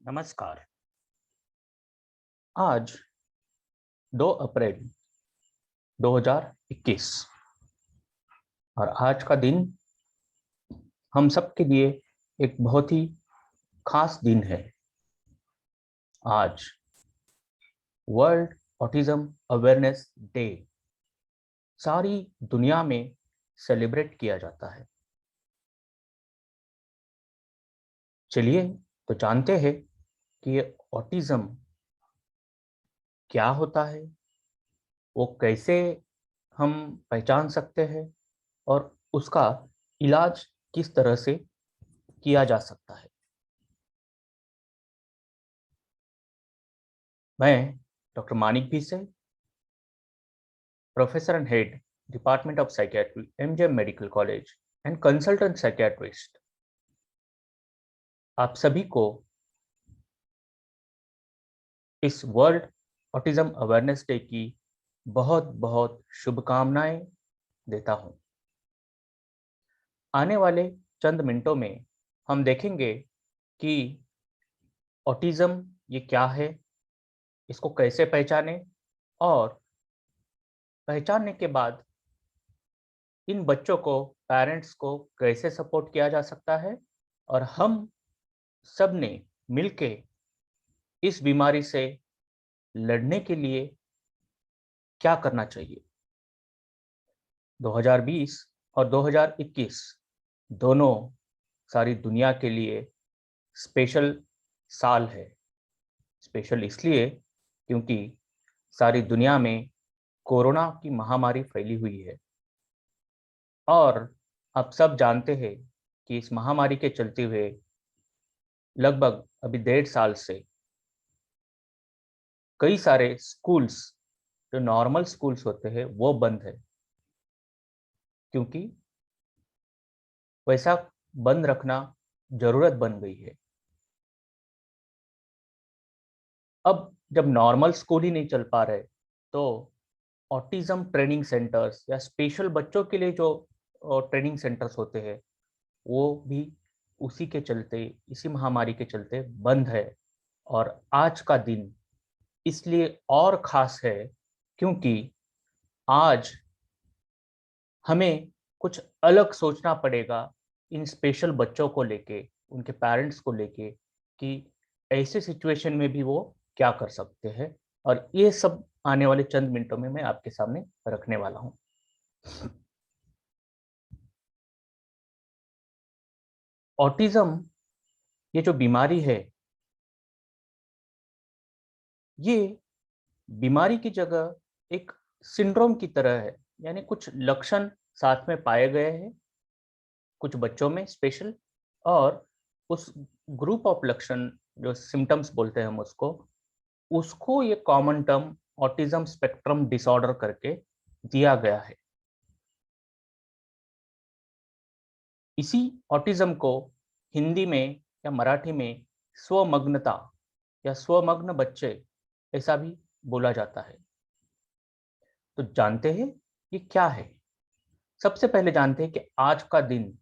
नमस्कार। आज 2 अप्रैल 2021 और आज का दिन हम सब के लिए एक बहुत ही खास दिन है। आज वर्ल्ड ऑटिज्म अवेयरनेस डे सारी दुनिया में सेलिब्रेट किया जाता है। चलिए तो जानते हैं कि ये ऑटिज्म क्या होता है, वो कैसे हम पहचान सकते हैं और उसका इलाज किस तरह से किया जा सकता है। मैं doctor Manik Bhise, professor and head department of psychiatry, MGM medical college and consultant psychiatrist, आप सभी को इस वर्ल्ड ऑटिज्म अवेयरनेस डे की बहुत बहुत शुभकामनाएं देता हूं। आने वाले चंद मिनटों में हम देखेंगे कि ऑटिज्म ये क्या है, इसको कैसे पहचाने और पहचानने के बाद इन बच्चों को, पेरेंट्स को कैसे सपोर्ट किया जा सकता है और हम सब ने मिलके इस बीमारी से लड़ने के लिए क्या करना चाहिए। 2020 और 2021 दोनों सारी दुनिया के लिए स्पेशल साल है। स्पेशल इसलिए क्योंकि सारी दुनिया में कोरोना की महामारी फैली हुई है और आप सब जानते हैं कि इस महामारी के चलते हुए लगभग अभी 1.5 साल से कई सारे स्कूल्स, जो नॉर्मल स्कूल्स होते हैं, वो बंद है क्योंकि वैसा बंद रखना जरूरत बन गई है। अब जब नॉर्मल स्कूल ही नहीं चल पा रहे तो ऑटिज्म ट्रेनिंग सेंटर्स या स्पेशल बच्चों के लिए जो ट्रेनिंग सेंटर्स होते हैं वो भी उसी के चलते, इसी महामारी के चलते बंद है। और आज का दिन इसलिए और खास है क्योंकि आज हमें कुछ अलग सोचना पड़ेगा इन स्पेशल बच्चों को लेके, उनके पेरेंट्स को लेके, कि ऐसे सिचुएशन में भी वो क्या कर सकते हैं। और ये सब आने वाले चंद मिनटों में मैं आपके सामने रखने वाला हूँ। ऑटिज्म ये जो बीमारी है, ये बीमारी की जगह एक सिंड्रोम की तरह है। यानी कुछ लक्षण साथ में पाए गए हैं कुछ बच्चों में स्पेशल, और उस ग्रुप ऑफ लक्षण, जो सिम्टम्स बोलते हैं हम उसको, उसको ये common term autism spectrum disorder करके दिया गया है। इसी ऑटिज्म को हिंदी में या मराठी में स्वमग्नता या स्वमग्न बच्चे ऐसा भी बोला जाता है। तो जानते हैं ये क्या है। सबसे पहले जानते हैं कि आज का दिन,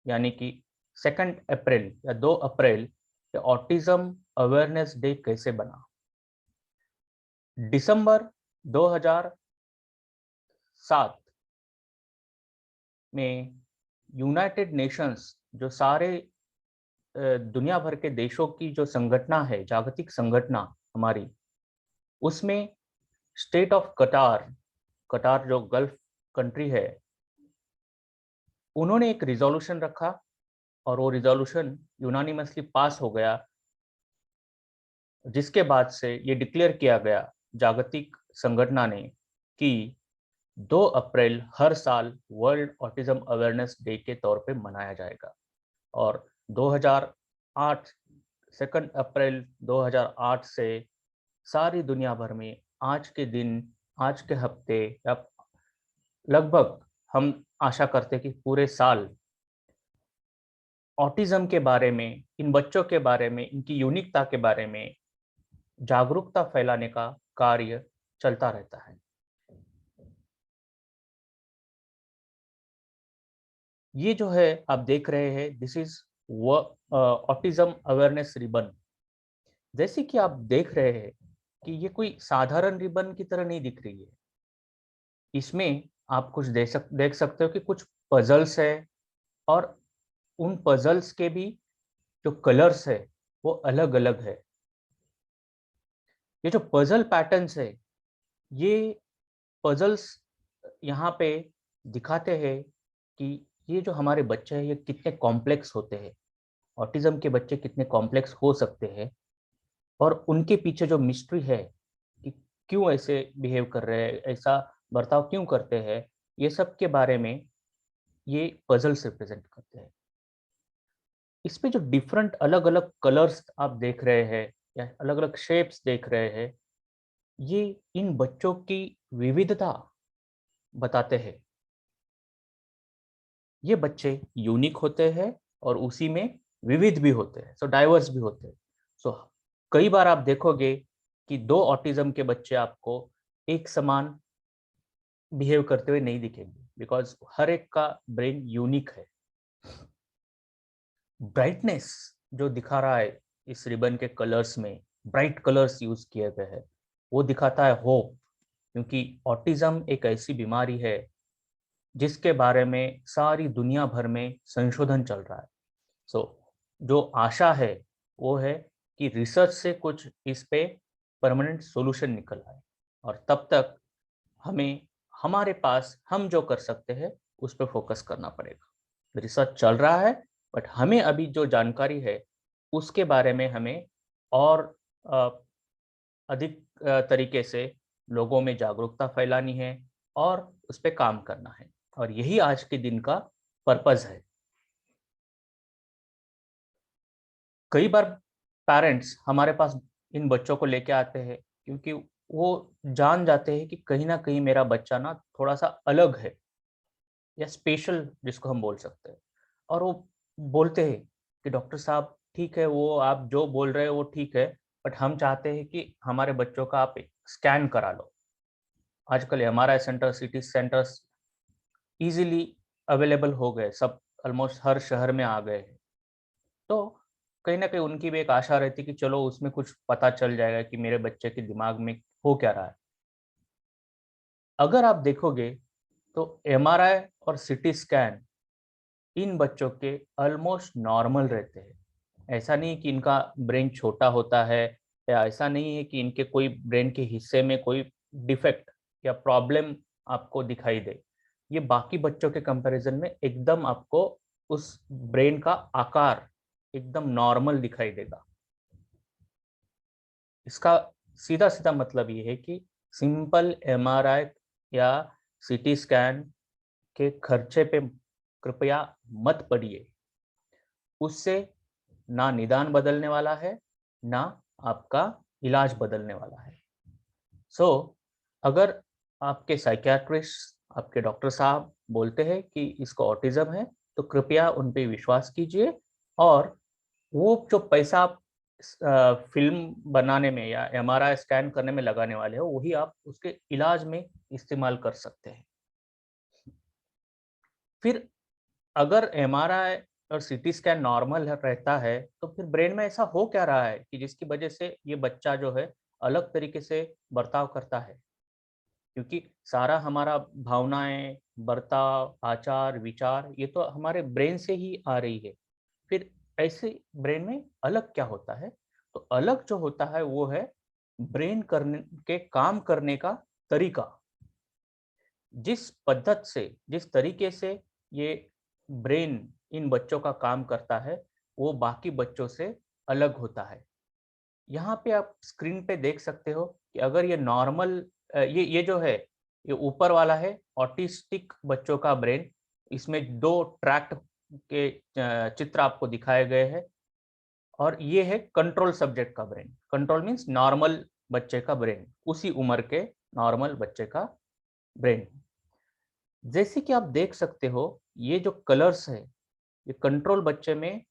यानी कि 2 अप्रैल या 2 अप्रैल, ऑटिज्म अवेयरनेस डे कैसे बना। दिसंबर 2007 में यूनाइटेड नेशंस, जो सारे दुनिया भर के देशों की जो संगठना है, जागतिक संगठना हमारी, उसमें स्टेट ऑफ कटार, कटार जो गल्फ कंट्री है, उन्होंने एक रिजोल्यूशन रखा और वो रिजोल्यूशन यूनानिमसली पास हो गया, जिसके बाद से ये डिक्लेयर किया गया जागतिक संगठना ने कि 2 अप्रैल हर साल वर्ल्ड ऑटिज्म अवेयरनेस डे के तौर पे मनाया जाएगा। और 2008, 2 अप्रैल 2008 से सारी दुनिया भर में आज के दिन, आज के हफ्ते या लगभग हम आशा करते कि पूरे साल ऑटिज्म के बारे में, इन बच्चों के बारे में, इनकी यूनिकता के बारे में जागरूकता फैलाने का कार्य चलता रहता है। ये जो है आप देख रहे हैं, this is autism awareness ribbon. जैसे कि आप देख रहे हैं कि ये कोई साधारण रिबन की तरह नहीं दिख रही है। इसमें आप कुछ देख सकते हो कि कुछ पजल्स है, और उन पजल्स के भी जो कलर्स है वो अलग अलग है। ये जो पजल पैटर्न्स है, ये पजल्स यहाँ पे दिखाते हैं कि ये जो हमारे बच्चे हैं ये कितने कॉम्प्लेक्स होते हैं। ऑटिज्म के बच्चे कितने कॉम्प्लेक्स हो सकते हैं, और उनके पीछे जो मिस्ट्री है कि क्यों ऐसे बिहेव कर रहे हैं, ऐसा बर्ताव क्यों करते हैं, ये सब के बारे में ये पजल्स रिप्रेजेंट करते हैं। इसमें जो डिफरेंट अलग अलग कलर्स आप देख रहे हैं या अलग अलग शेप्स देख रहे हैं, ये इन बच्चों की विविधता बताते हैं। ये बच्चे यूनिक होते हैं और उसी में विविध भी होते हैं, सो डाइवर्स भी होते हैं। सो कई बार आप देखोगे कि दो ऑटिज्म के बच्चे आपको एक समान बिहेव करते हुए नहीं दिखेंगे, बिकॉज हर एक का ब्रेन यूनिक है। ब्राइटनेस जो दिखा रहा है इस रिबन के कलर्स में, ब्राइट कलर्स यूज किए गए हैं, वो दिखाता है होप। क्योंकि ऑटिज्म एक ऐसी बीमारी है जिसके बारे में सारी दुनिया भर में संशोधन चल रहा है। सो जो आशा है वो है कि रिसर्च से कुछ इस पे परमानेंट सॉल्यूशन निकल आए, और तब तक हमें हमारे पास हम जो कर सकते हैं उस पर फोकस करना पड़ेगा। रिसर्च चल रहा है, बट हमें अभी जो जानकारी है उसके बारे में हमें और अ, अधिक तरीके से लोगों में जागरूकता फैलानी है और उस पर काम करना है, और यही आज के दिन का पर्पस है। कई बार पेरेंट्स हमारे पास इन बच्चों को लेके आते हैं क्योंकि वो जान जाते हैं कि कहीं ना कहीं मेरा बच्चा ना थोड़ा सा अलग है या स्पेशल जिसको हम बोल सकते हैं। और वो बोलते हैं कि डॉक्टर साहब ठीक है, वो आप जो बोल रहे हो वो ठीक है, बट हम चाहते हैं कि हमारे बच्चों का आप स्कैन करा लो। आजकल MRI centre, city centres easily available हो गए, सब ऑलमोस्ट हर शहर में आ गए हैं। तो कहीं ना कहीं उनकी भी एक आशा रहती है कि चलो उसमें कुछ पता चल जाएगा कि मेरे बच्चे के दिमाग में हो क्या रहा है। अगर आप देखोगे तो एमआरआई और सिटी स्कैन इन बच्चों के ऑलमोस्ट नॉर्मल रहते हैं। ऐसा नहीं कि इनका ब्रेन छोटा होता है, या ऐसा नहीं है कि इनके कोई ब्रेन के हिस्से में कोई डिफेक्ट या प्रॉब्लम आपको दिखाई दे। ये बाकी बच्चों के कंपैरिजन में एकदम आपको उस ब्रेन का आकार एकदम नॉर्मल दिखाई देगा। इसका सीधा सीधा मतलब ये है कि सिंपल एमआरआई या सीटी स्कैन के खर्चे पे कृपया मत पड़िए। उससे ना निदान बदलने वाला है, ना आपका इलाज बदलने वाला है। सो अगर आपके साइकियाट्रिस्ट, आपके डॉक्टर साहब बोलते हैं कि इसको ऑटिज्म है, तो कृपया उन पे विश्वास कीजिए, और वो जो पैसा आप फिल्म बनाने में या एमआरआई स्कैन करने में लगाने वाले हो, वही आप उसके इलाज में इस्तेमाल कर सकते हैं। फिर अगर एमआरआई और सीटी स्कैन नॉर्मल रहता है, तो फिर ब्रेन में ऐसा हो क्या रहा है कि जिसकी वजह से ये बच्चा जो है अलग तरीके से बर्ताव करता है। क्योंकि सारा हमारा भावनाएं, बर्ताव, आचार, विचार, ये तो हमारे ब्रेन से ही आ रही है। फिर ऐसे ब्रेन में अलग क्या होता है? तो अलग जो होता है वो है ब्रेन करने के काम करने का तरीका। जिस पद्धत से, जिस तरीके से ये ब्रेन इन बच्चों का काम करता है, वो बाकी बच्चों से अलग होता है। यहाँ पे आप स्क्रीन पे देख सकते हो कि अगर ये नॉर्मल, ये जो है, ये ऊपर वाला है ऑटिस्टिक बच्चों का ब्रेन। इसमें दो ट्रैक्ट के चित्र आपको दिखाए गए हैं, और ये है कंट्रोल सब्जेक्ट का ब्रेन। कंट्रोल मीन्स नॉर्मल बच्चे का ब्रेन, उसी उम्र के नॉर्मल बच्चे का ब्रेन। जैसे कि आप देख सकते हो, ये जो कलर्स है ये कंट्रोल बच्चे में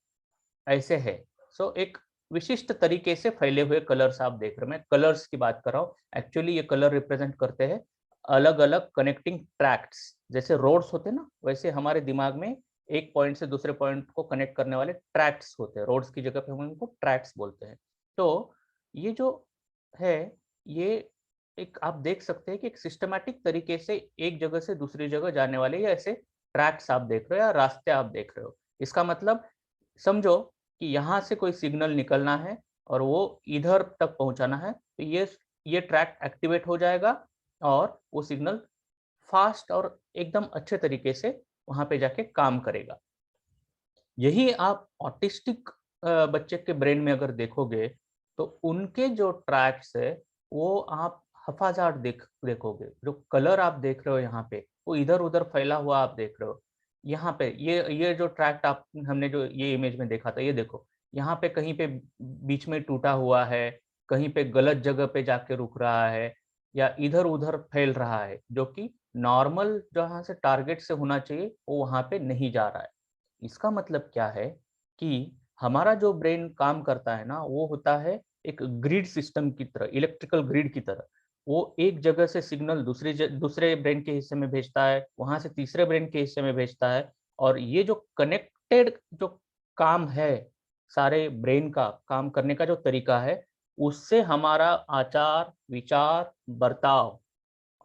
ऐसे है। सो एक विशिष्ट तरीके से फैले हुए कलर्स आप देख रहे हो। मैं कलर्स की बात कर रहा हूँ, एक्चुअली ये कलर रिप्रेजेंट करते हैं अलग अलग कनेक्टिंग ट्रैक्ट्स। जैसे रोड्स होते हैं ना, वैसे हमारे दिमाग में एक पॉइंट से दूसरे पॉइंट को कनेक्ट करने वाले ट्रैक्ट्स होते हैं। रोड्स की जगह पे हम उनको ट्रैक्ट्स बोलते हैं। तो ये जो है, ये एक आप देख सकते हैं कि एक सिस्टमैटिक तरीके से एक जगह से दूसरी जगह जाने वाले ये ऐसे ट्रैक्स आप देख रहे हो या रास्ते आप देख रहे हो। इसका मतलब समझो कि यहाँ से कोई सिग्नल निकलना है और वो इधर तक पहुँचाना है, तो ये ट्रैक एक्टिवेट हो जाएगा और वो सिग्नल फास्ट और एकदम अच्छे तरीके से वहाँ पे जाके काम करेगा। यही आप ऑटिस्टिक बच्चे के ब्रेन में अगर देखोगे, तो उनके जो ट्रैक्स है, वो आप हफ़ाज़ात देखोगे। जो कलर आप देख रहे हो यहाँ पे, वो इधर-उधर फैला हुआ आप देख रहे हो। यहाँ पे ये जो ट्रैक्ट आप हमने जो ये इमेज में देखा था, ये देखो। यहाँ पे कहीं पे बीच में टूटा हुआ है, कहीं पे गलत जगह पे जाके रुक रहा है या इधर-उधर फैल रहा है, जो कि नॉर्मल जहाँ से टारगेट से होना चाहिए, वो वहाँ पे नहीं जा रहा है। इसका मतलब क्या है कि हमारा जो ब्रेन काम करता है ना, वो होता है एक ग्रिड सिस्टम की तरह, इलेक्ट्रिकल ग्रिड की तरह। वो एक जगह से सिग्नल दूसरे ब्रेन के हिस्से में भेजता है, वहाँ से तीसरे ब्रेन के हिस्से में भेजता है और ये जो कनेक्टेड जो काम है, सारे ब्रेन का काम करने का जो तरीका है, उससे हमारा आचार, विचार, बर्ताव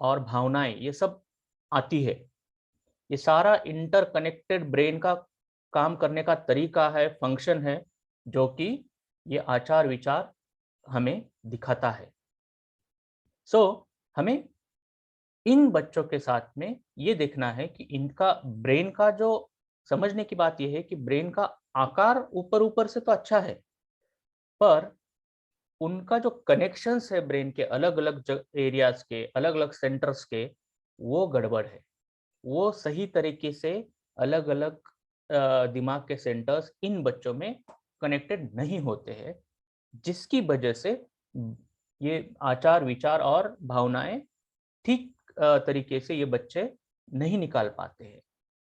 और भावनाएँ ये सब आती है। ये सारा इंटरकनेक्टेड ब्रेन का काम करने का तरीका है, फंक्शन है, जो कि ये आचार-विचार हमें दिखाता है। सो हमें इन बच्चों के साथ में ये देखना है कि इनका ब्रेन का जो समझने की बात ये है कि ब्रेन का आकार ऊपर-ऊपर से तो अच्छा है, पर उनका जो कनेक्शंस है ब्रेन के अलग-अलग एरियाज़ के, अलग-अलग सेंटर्स के, वो गड़बड़ है। वो सही तरीके से अलग-अलग दिमाग के सेंटर्स इन बच्चों में कनेक्टेड नहीं होते हैं, जिसकी वजह से ये आचार-विचार और भावनाएँ ठीक तरीके से ये बच्चे नहीं निकाल पाते हैं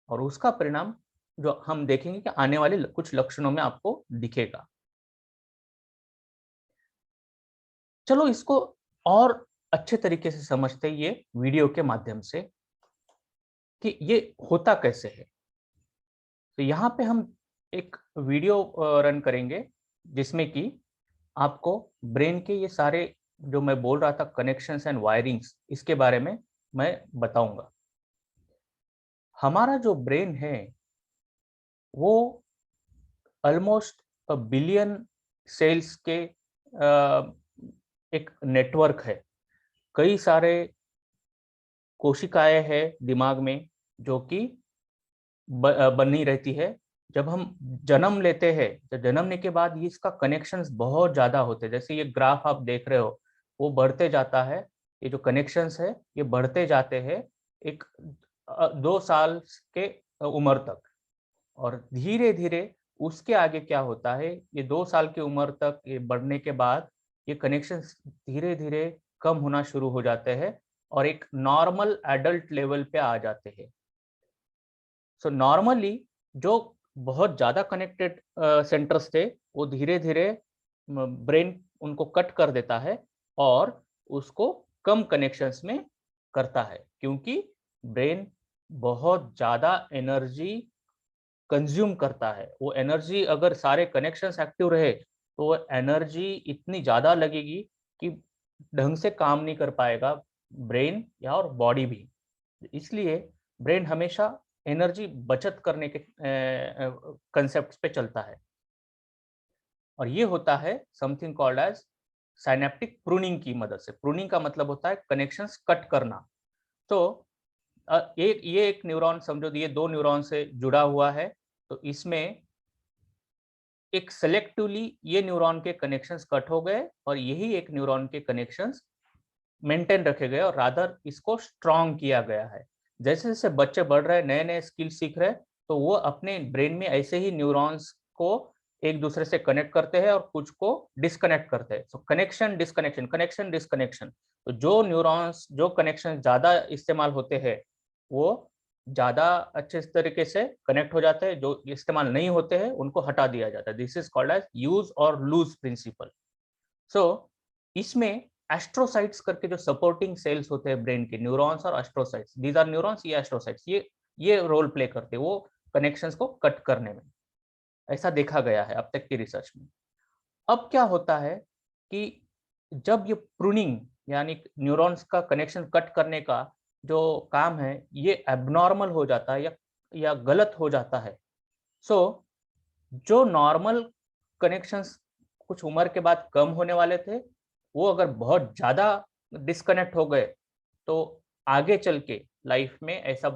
और उसका परिणाम जो हम देखेंगे कि आने वाले कुछ लक्षणों में आपको दिखेगा। चलो इसको और अच्छे तरीके से समझते हैं ये वीडियो के माध्यम से कि ये होता कैसे है। तो यहाँ पे हम एक वीडियो रन करेंगे जिसमें कि आपको ब्रेन के ये सारे जो मैं बोल रहा था कनेक्शंस एंड वायरिंग्स इसके बारे में मैं बताऊंगा। हमारा जो ब्रेन है वो ऑलमोस्ट बिलियन सेल्स के एक नेटवर्क है। कई सारे कोशिकाएं हैं दिमाग में जो कि बनी रहती है। जब हम जन्म लेते हैं, तो जन्मने के बाद ये इसका कनेक्शंस बहुत ज़्यादा होते हैं। जैसे ये ग्राफ आप देख रहे हो, वो बढ़ते जाता है। ये जो कनेक्शंस है, ये बढ़ते जाते हैं एक 2 साल के उम्र तक और धीरे-धीरे उसके आगे क्या होता है, ये 2 साल की उम्र तक ये बढ़ने के बाद ये कनेक्शंस धीरे-धीरे कम होना शुरू हो जाते हैं और एक नॉर्मल एडल्ट लेवल पे आ जाते हैं। सो नॉर्मली जो बहुत ज़्यादा कनेक्टेड सेंटर्स थे, वो धीरे-धीरे ब्रेन उनको कट कर देता है और उसको कम कनेक्शंस में करता है, क्योंकि ब्रेन बहुत ज़्यादा एनर्जी कंज़्यूम करता है। वो एनर्जी अगर सारे कनेक्शंस एक्टिव रहे, तो वो एनर्जी इतनी ज़्यादा लगेगी कि ढंग से काम नहीं कर पाएगा ब्रेन या और बॉडी भी। इसलिए ब्रेन हमेशा एनर्जी बचत करने के कंसेप्ट्स पे चलता है और ये होता है something called as synaptic pruning की मदद से। प्रूनिंग का मतलब होता है कनेक्शंस कट करना। तो एक न्यूरॉन समझो, ये 2 न्यूरॉन से जुड़ा हुआ है, तो इसमें एक सेलेक्टिवली ये न्यूरॉन के कनेक्शंस कट हो गए और यही एक न्यूरॉन के कनेक्शंस मेंटेन रखे गए और रादर इसको स्ट्रॉन्ग किया गया है। जैसे-जैसे बच्चे बढ़ रहे हैं, नए-नए स्किल सीख रहे हैं, तो वो अपने ब्रेन में ऐसे ही न्यूरॉन्स को एक दूसरे से कनेक्ट करते हैं और कुछ को डिस्कनेक्ट करते हैं। सो कनेक्शन, डिस्कनेक्शन, कनेक्शन, डिस्कनेक्शन। तो जो न्यूरॉन्स, जो कनेक्शन ज़्यादा इस्तेमाल होते हैं, वो ज़्यादा अच्छे तरीके से कनेक्ट हो जाते हैं, जो इस्तेमाल नहीं होते हैं, उनको हटा दिया जाता है। This is called as use और लूज़ प्रिंसिपल। सो इसमें एस्ट्रोसाइट्स करके जो सपोर्टिंग सेल्स होते हैं ब्रेन के, न्यूरॉन्स और एस्ट्रोसाइट्स, दीज आर न्यूरॉन्स, ये एस्ट्रोसाइट्स, ये रोल प्ले करते हैं वो कनेक्शंस को कट करने में। ऐसा देखा गया है अब तक की रिसर्च में। अब क्या होता है कि जब ये प्रूनिंग यानी न्यूरॉन्स का कनेक्शन कट करने का जो काम है ये एबनॉर्मल हो जाता है या गलत हो जाता है। सो जो नॉर्मल कनेक्शंस कुछ उम्र के बाद कम होने वाले थे, वो अगर बहुत ज़्यादा डिस्कनेक्ट हो गए, तो आगे चल के लाइफ में ऐसा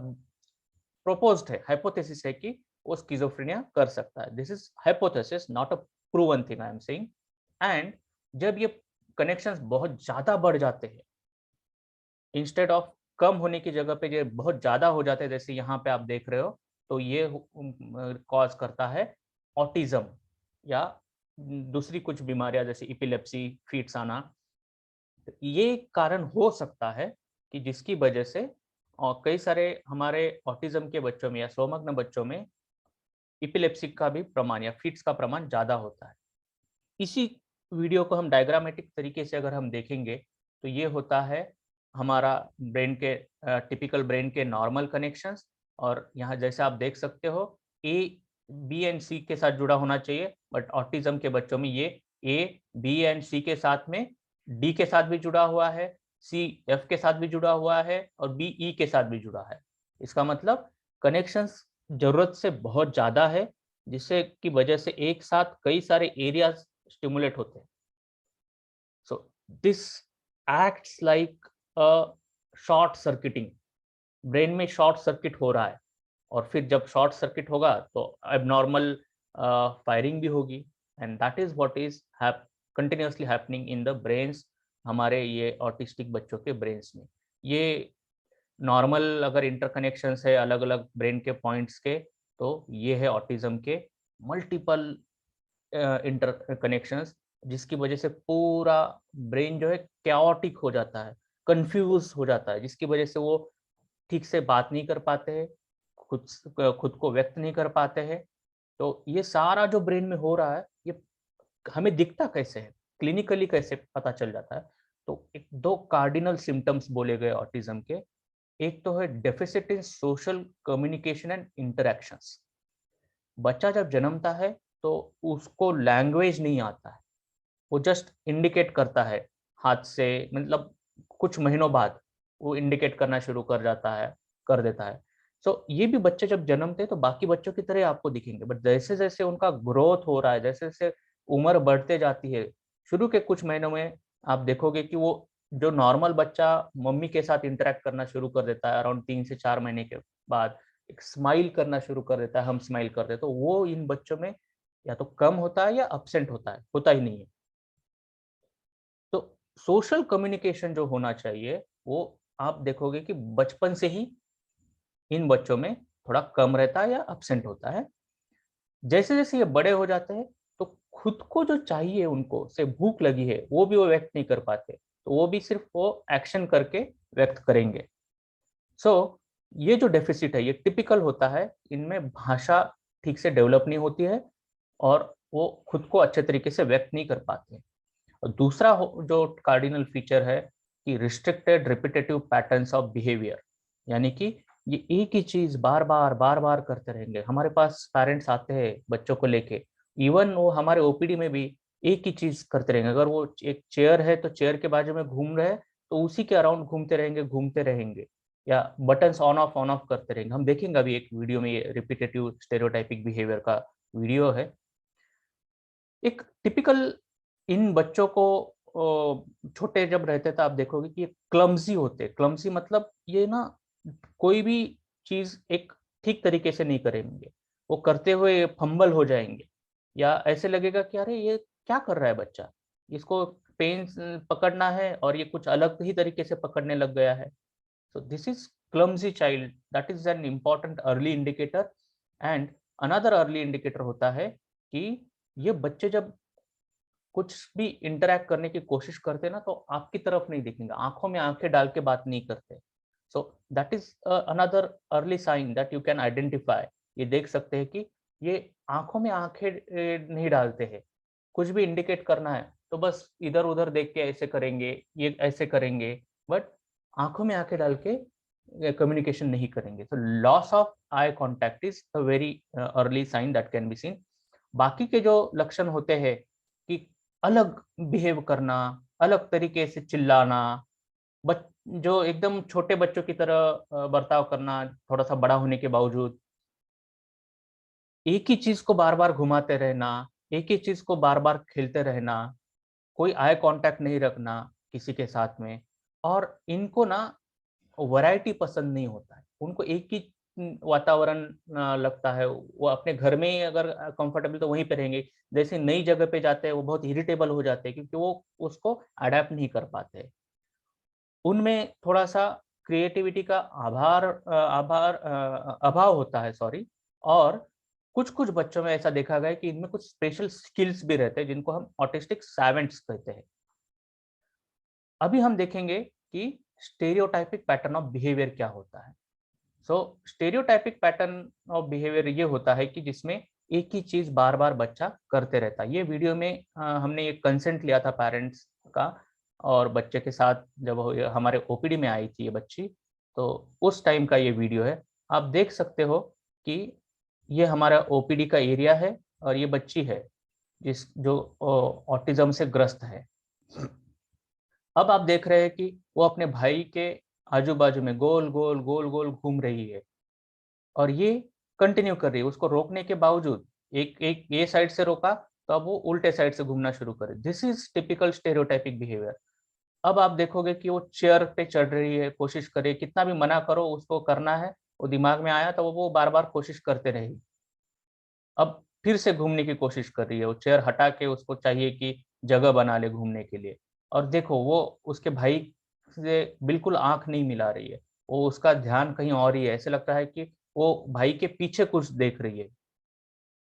प्रोपोज्ड है, हाइपोथेसिस है कि वो स्किज़ोफ्रेनिया कर सकता है। This is hypothesis, not a proven thing I am saying. And जब ये कनेक्शंस बहुत ज़्यादा बढ़ जाते हैं, इंस्टेड ऑफ कम होने की जगह पे ये बहुत ज़्यादा हो जाते हैं, जैसे यहाँ पे आप देख रहे हो, तो ये कॉज़ करता है ऑटिज़्म या दूसरी कुछ बीमारियाँ जैसे एपिलेप्सी, फिट्स आना। तो ये कारण हो सकता है कि जिसकी वजह से कई सारे हमारे ऑटिज़्म के बच्चों में या स्वमग्न बच्चों में एपिलेप्सी का भी प्रमाण या फिट्स का प्रमाण ज़्यादा होता है। इसी वीडियो को हम डायग्रामेटिक तरीके से अगर हम देखेंगे, तो ये होता है हमारा ब्रेन के टिपिकल ब्रेन के नॉर्मल कनेक्शंस, और यहाँ जैसे आप देख सकते हो ए, बी एंड सी के साथ जुड़ा होना चाहिए, बट ऑटिज़्म के बच्चों में ये ए, बी एंड सी के साथ में डी के साथ भी जुड़ा हुआ है, सी एफ के साथ भी जुड़ा हुआ है और बी ई के साथ भी जुड़ा है। इसका मतलब कनेक्शंस ज़रूरत से बहुत ज़्यादा है, जिससे की वजह से एक साथ कई सारे एरियाज़ स्टिमुलेट होते हैं। So this acts like a short circuiting, brain में शॉर्ट सर्किट हो रहा है, और फिर जब शॉर्ट सर्किट होगा तो एबनॉर्मल फायरिंग भी होगी, and that is what is continuously happening in the brains, हमारे ये ऑटिस्टिक बच्चों के ब्रेन्स में। ये नॉर्मल अगर इंटरकनेक्शंस है अलग अलग ब्रेन के पॉइंट्स के, तो ये है ऑटिज्म के मल्टीपल इंटरकनेक्शंस, जिसकी वजह से पूरा ब्रेन जो है कैओटिक हो जाता है, कंफ्यूज हो जाता है, जिसकी वजह से वो ठीक से बात नहीं कर पाते हैं, खुद को व्यक्त नहीं कर पाते हैं। तो ये सारा जो ब्रेन में हो रहा है, ये हमें दिखता कैसे है, क्लिनिकली कैसे पता चल जाता है? तो एक दो कार्डिनल सिम्टम्स बोले गए ऑटिज्म के। एक तो है deficit in social communication and interactions. बच्चा जब जन्मता है तो उसको लैंग्वेज नहीं आता है, वो जस्ट इंडिकेट करता है हाथ से, मतलब कुछ महीनों बाद वो इंडिकेट करना शुरू कर देता है। सो ये भी बच्चे जब जन्मते हैं तो बाकी बच्चों की तरह आपको दिखेंगे, बट जैसे जैसे उनका ग्रोथ हो रहा है, जैसे जैसे उम्र बढ़ते जाती है, शुरू के कुछ महीनों में आप देखोगे कि वो जो नॉर्मल बच्चा मम्मी के साथ इंटरेक्ट करना शुरू कर देता है अराउंड 3 से 4 महीने के बाद, एक स्माइल करना शुरू कर देता है, हम स्माइल करते हैं, तो वो इन बच्चों में या तो कम होता है या अब्सेंट होता है, होता ही नहीं है। तो सोशल कम्युनिकेशन जो होना चाहिए, वो आप देखोगे कि बचपन से ही इन बच्चों में थोड़ा कम रहता है या अब्सेंट होता है। जैसे-जैसे ये बड़े हो जाते हैं, तो खुद को जो चाहिए उनको, से भूख लगी है, वो भी वो व्यक्त नहीं कर पाते। तो वो भी सिर्फ़ वो एक्शन करके व्यक्त करेंगे। सो ये जो डेफ़िसिट है, ये टिपिकल होता है, इनमें भाषा ठीक से डेवलप नहीं होती है और वो खुद को अच्छे तरीके से व्यक्त नहीं कर पाते। और दूसरा जो कार्डिनल फीचर है कि restricted repetitive patterns of behaviour, यानी कि ये एक ही चीज बार बार करते रहेंगे। हमारे पास पेरेंट्स आते हैं बच्चों को लेके, इवन वो हमारे ओपीडी में भी एक ही चीज करते रहेंगे। अगर वो एक चेयर है तो चेयर के बाजू में घूम रहे हैं, तो उसी के अराउंड घूमते रहेंगे, या बटन्स ऑन ऑफ करते रहेंगे। हम देखेंगे अभी एक वीडियो में, ये रिपीटेटिव स्टेरियोटाइपिक बिहेवियर का वीडियो है। एक टिपिकल इन बच्चों को छोटे जब रहते थे आप देखोगे कि ये क्लमज़ी होते हैं। क्लमज़ी मतलब ये ना कोई भी चीज़ एक ठीक तरीके से नहीं करेंगे। वो करते हुए फंबल हो जाएँगे, या ऐसे लगेगा कि अरे ये क्या कर रहा है बच्चा? इसको पेन पकड़ना है और ये कुछ अलग ही तरीके से पकड़ने लग गया है। So this is clumsy child. That is an important early indicator. And another early indicator होता है कि ये बच्चे जब कुछ भी इंटरैक्ट करने की कोशिश करते हैं ना, तो आपकी तरफ नहीं देखेंगे, आंखों में आंखें डाल के बात नहीं करते। So that is another early sign that you can identify. ये देख सकते हैं कि ये आंखों में आंखें नहीं डालते हैं। कुछ भी इंडिकेट करना है तो बस इधर उधर देख के ऐसे करेंगे, ये ऐसे करेंगे, बट आंखों में आंखें डाल के कम्युनिकेशन नहीं करेंगे। तो loss of eye contact is a very early sign that can be seen. बाकी के जो लक्षण होते हैं कि अलग बिहेव करना, अलग तरीके से चिल्लाना, बच जो एकदम छोटे बच्चों की तरह बर्ताव करना, थोड़ा सा बड़ा होने के बावजूद एक ही चीज को बार बार घुमाते रहना, एक ही चीज को बार बार खेलते रहना, कोई आई कांटेक्ट नहीं रखना किसी के साथ में। और इनको ना वैरायटी पसंद नहीं होता है, उनको एक ही वातावरण लगता है। वो अपने घर में ही अगर कंफर्टेबल तो वहीं पे रहेंगे, जैसे नई जगह पे जाते हैं वो बहुत इरिटेबल हो जाते हैं क्योंकि वो उसको अडेप्ट नहीं कर पाते। उनमें थोड़ा-सा क्रिएटिविटी का अभाव होता है, सॉरी। और कुछ-कुछ बच्चों में ऐसा देखा गया है कि इनमें कुछ स्पेशल स्किल्स भी रहते हैं जिनको हम ऑटिस्टिक सैवेंट्स कहते हैं। अभी हम देखेंगे कि स्टेरियोटाइपिक पैटर्न ऑफ बिहेवियर क्या होता है। सो स्टेरियोटाइपिक पैटर्न ऑफ बिहेवियर ये होता है कि जिसमें एक ही चीज बार-बार बच्चा करते रहता है। ये वीडियो में हमने एक कंसेंट लिया था पेरेंट्स का, और बच्चे के साथ जब वो ये हमारे ओपीडी में आई थी ये बच्ची, तो उस टाइम का ये वीडियो है। आप देख सकते हो कि ये हमारा ओपीडी का एरिया है और ये बच्ची है जिस जो ऑटिज्म से ग्रस्त है। अब आप देख रहे हैं कि वो अपने भाई के आजू-बाजू में गोल-गोल, गोल-गोल घूम रही है और ये कंटिन्यू कर रही है। उसको रोकने के बावजूद एक एक ये साइड से रोका, तो अब वो उल्टे साइड से घूमना शुरू करे। This is typical stereotypic behaviour. अब आप देखोगे कि वो चेयर पे चढ़ रही है, कोशिश कर रही है, कितना भी मना करो उसको करना है, वो दिमाग में आया तो वो बार-बार कोशिश करते रहेगी। अब फिर से घूमने की कोशिश कर रही है, वो चेयर हटा के उसको चाहिए कि जगह बना ले घूमने के लिए। और देखो वो उसके भाई से बिल्कुल आँख नहीं मिला रही है, वो उसका ध्यान कहीं और ही है, ऐसा लगता है कि वो भाई के पीछे कुछ देख रही है।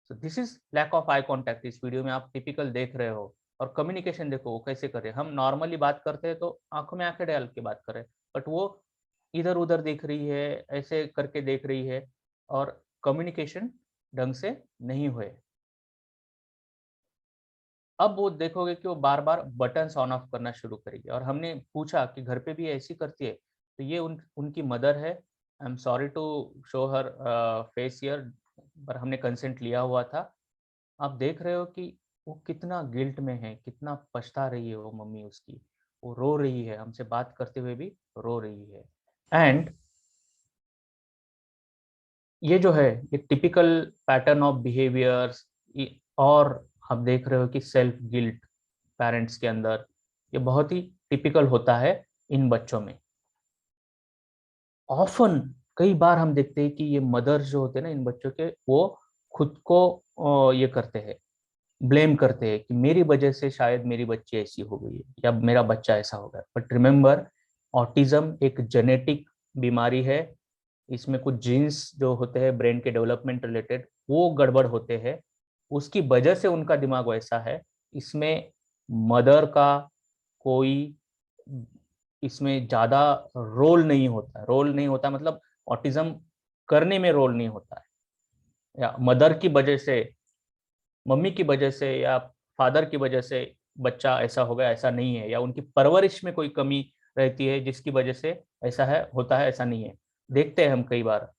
So this is lack of eye contact. इस वीडियो में आप टिपिकल देख रहे हो। और कम्युनिकेशन देखो वो कैसे कर रहे हैं। हम नॉर्मली बात करते हैं तो आँखों में आँखें डाल के बात कर रहे हैं, बट वो इधर-उधर देख रही है, ऐसे करके देख रही है और कम्युनिकेशन ढंग से नहीं हुए। अब वो देखोगे कि वो बार-बार बटन्स ऑन ऑफ करना शुरू करेगी। और हमने पूछा कि घर पे भी ऐसी करती है? तो ये उनकी मदर है। I am sorry to show her face here, पर हमने कंसेंट लिया हुआ था। आप देख रहे हो कि वो कितना गिल्ट में है, कितना पछता रही है वो मम्मी उसकी। वो रो रही है, हमसे बात करते हुए भी रो रही है। एंड ये जो है, ये टिपिकल पैटर्न ऑफ बिहेवियर्स और आप देख रहे हो कि सेल्फ गिल्ट पेरेंट्स के अंदर, ये बहुत ही टिपिकल होता है इन बच्चों में। ऑफ़न कई बार हम देखते हैं कि ये मदर्स जो होते हैं ना इन बच्चों के, वो खुद को ये करते हैं, ब्लेम करते हैं कि मेरी वजह से शायद मेरी बच्ची ऐसी हो गई है या मेरा बच्चा ऐसा हो गया। बट रिमेंबर, ऑटिज़्म एक जेनेटिक बीमारी है। इसमें कुछ जीन्स जो होते हैं ब्रेन के डेवलपमेंट रिलेटेड, वो गड़बड़ होते हैं। उसकी वजह से उनका दिमाग वैसा है। इसमें मदर का कोई इसमें ज़्यादा रोल नहीं होता है। रोल नहीं होता मतलब ऑटिज़्म करने में रोल नहीं होता है। या मदर की वजह से, मम्मी की वजह से या फादर की वजह से बच्चा ऐसा हो गया, ऐसा नहीं है। या उनकी परवरिश में कोई कमी रहती है जिसकी वजह से ऐसा है, होता है, ऐसा नहीं है। देखते हैं हम कई बार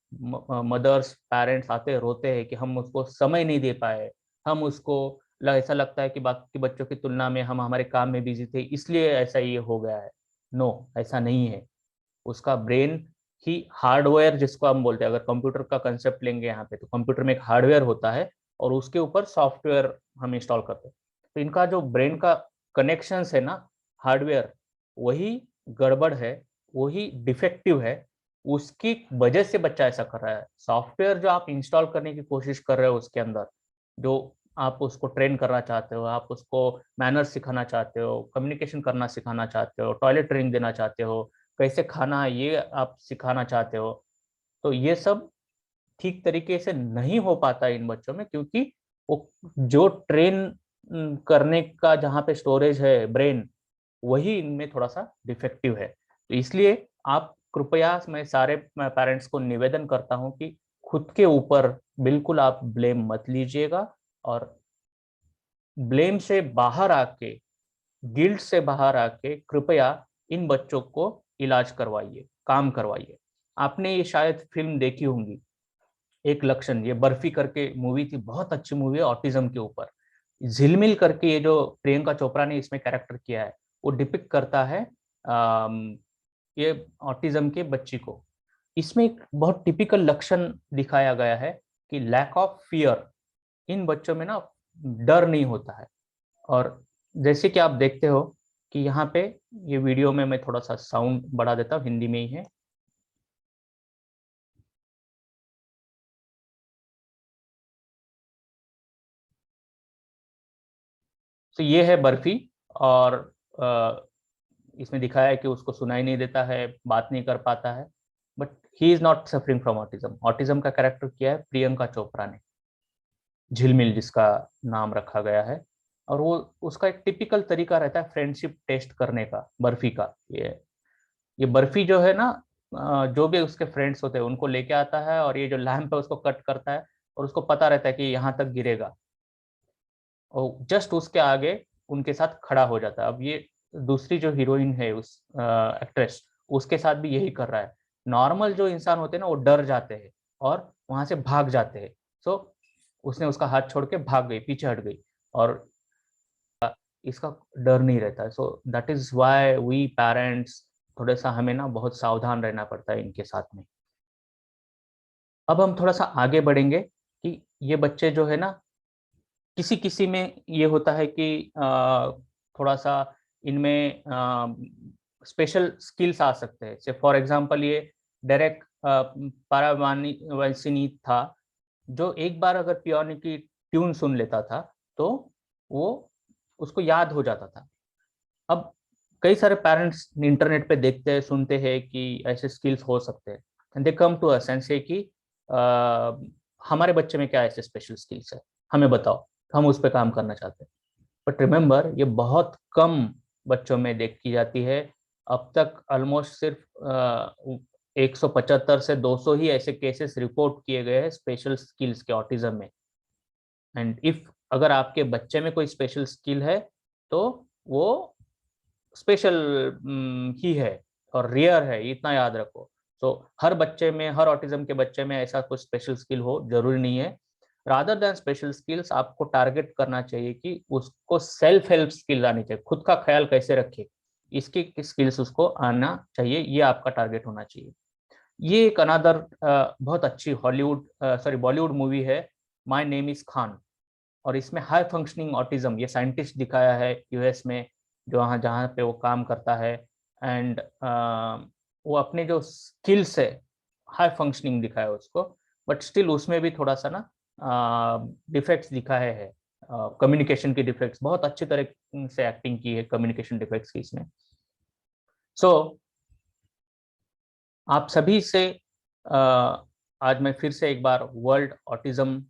मदर्स, पेरेंट्स आते हैं, रोते हैं कि हम उसको समय नहीं दे पाए, हम उसको ऐसा लगता है कि बाकी बच्चों की तुलना में हम हमारे काम में बिजी थे इसलिए ऐसा ये हो गया है। नो, ऐसा नहीं है। उसका ब्रेन ही हार्डवेयर जिसको हम बोलते हैं, अगर कंप्यूटर का कंसेप्ट लेंगे यहाँ पे, तो कंप्यूटर में एक हार्डवेयर होता है और उसके ऊपर सॉफ्टवेयर हम इंस्टॉल करते हैं। तो इनका जो ब्रेन का कनेक्शंस है ना, हार्डवेयर, वही गड़बड़ है, वही डिफेक्टिव है। उसकी वजह से बच्चा ऐसा कर रहा है। सॉफ्टवेयर जो आप इंस्टॉल करने की कोशिश कर रहे हो उसके अंदर, जो आप उसको ट्रेन करना चाहते हो, आप उसको मैनर्स सिखाना चाहते हो, कम्युनिकेशन करना सिखाना चाहते हो, टॉयलेट ट्रेनिंग देना चाहते हो, कैसे खाना है ये आप सिखाना चाहते हो, तो ये सब ठीक तरीके से नहीं हो पाता इन बच्चों में क्योंकि वो जो ट्रेन करने का जहाँ पे स्टोरेज है ब्रेन, वही इनमें थोड़ा-सा डिफेक्टिव है। तो इसलिए आप कृपया, मैं सारे पेरेंट्स को निवेदन करता हूँ कि खुद के ऊपर बिल्कुल आप ब्लेम मत लीजिएगा और ब्लेम से बाहर आके, गिल्ट से बाहर आके कृपया इन बच्चों को इलाज करवाइए, काम करवाइए। आपने ये शायद फ़िल्म देखी होंगी, एक लक्षण, ये बर्फी करके मूवी थी, बहुत अच्छी मूवी है ऑटिज़्म के ऊपर। झिलमिल करके ये जो प्रियंका चोपड़ा ने इसमें कैरेक्टर किया है वो डिपिक्ट करता है ये ऑटिज्म के बच्ची को। इसमें एक बहुत टिपिकल लक्षण दिखाया गया है कि लैक ऑफ फियर, इन बच्चों में ना डर नहीं होता है। और जैसे कि आप देखते हो कि यहाँ पे ये वीडियो में मैं थोड़ा सा साउंड बढ़ा देता हूँ, हिंदी में ही है। तो ये है बर्फी, और इसमें दिखाया है कि उसको सुनाई नहीं देता है, बात नहीं कर पाता है, but he is not suffering from autism. Autism का कैरेक्टर किया है प्रियंका चोपड़ा ने, झिलमिल जिसका नाम रखा गया है। और वो उसका एक टिपिकल तरीका रहता है फ्रेंडशिप टेस्ट करने का, बर्फी का। ये बर्फी जो है ना, जो भी उसके फ्रेंड्स होते हैं उनको लेके आता है, और ये जो लैंप है उसको कट करता है, और उसको पता रहता है कि यहाँ तक गिरेगा, और जस्ट उसके आगे उनके साथ खड़ा हो जाता है। अब ये दूसरी जो हीरोइन है, उस एक्ट्रेस, उसके साथ भी यही कर रहा है। नॉर्मल जो इंसान होते हैं ना वो डर जाते हैं और वहां से भाग जाते हैं। सो उसने उसका हाथ छोड़ के भाग गई, पीछे हट गई, और इसका डर नहीं रहता है। So that is why we parents थोड़ा सा हमें ना बहुत सावधान रहना पड़ता है इनके साथ में। अब हम थोड़ा सा आगे बढ़ेंगे कि ये बच्चे जो है ना, किसी किसी में ये होता है कि थोड़ा सा इनमें स्पेशल स्किल्स आ सकते हैं। से फॉर एग्जांपल ये डायरेक्ट पारावानी वैसिनी था, जो एक बार अगर पियानो की ट्यून सुन लेता था तो वो उसको याद हो जाता था। अब कई सारे पेरेंट्स इंटरनेट पे देखते हैं, सुनते हैं कि ऐसे स्किल्स हो सकते हैं, and they come to us and say कि हमारे बच्चे में क्या ऐसे स्पेशल स्किल्स है, हमें बताओ, हम उस पर काम करना चाहते हैं। बट रिमेंबर, ये बहुत कम बच्चों में देखी जाती है। अब तक ऑलमोस्ट सिर्फ 175 से 200 ही ऐसे केसेस रिपोर्ट किए गए हैं स्पेशल स्किल्स के ऑटिज्म में। एंड इफ अगर आपके बच्चे में कोई स्पेशल स्किल है तो वो स्पेशल ही है और रेयर है, इतना याद रखो। सो हर बच्चे में, हर ऑटिज्म के बच्चे में ऐसा कुछ स्पेशल स्किल हो जरूरी नहीं है। रादर देन स्पेशल स्किल्स, आपको टारगेट करना चाहिए कि उसको सेल्फ हेल्प स्किल आनी चाहिए, खुद का ख्याल कैसे रखे, इसकी स्किल्स उसको आना चाहिए, ये आपका टारगेट होना चाहिए। ये एक अनादर बहुत अच्छी हॉलीवुड सॉरी बॉलीवुड मूवी है, माय नेम इज खान। और इसमें हाई फंक्शनिंग ऑटिज्म, ये साइंटिस्ट दिखाया है यूएस में, जो वहाँ जहाँ पे वो काम करता है। एंड वो अपने जो स्किल्स है, हाई फंक्शनिंग दिखाया है उसको, बट स्टिल उसमें भी थोड़ा सा ना डिफेक्ट्स दिखाए है। कम्युनिकेशन की डिफेक्ट्स, बहुत अच्छी तरह से एक्टिंग की है कम्युनिकेशन डिफेक्ट्स की इसमें। सो आप सभी से आज मैं फिर से एक बार वर्ल्ड ऑटिज्म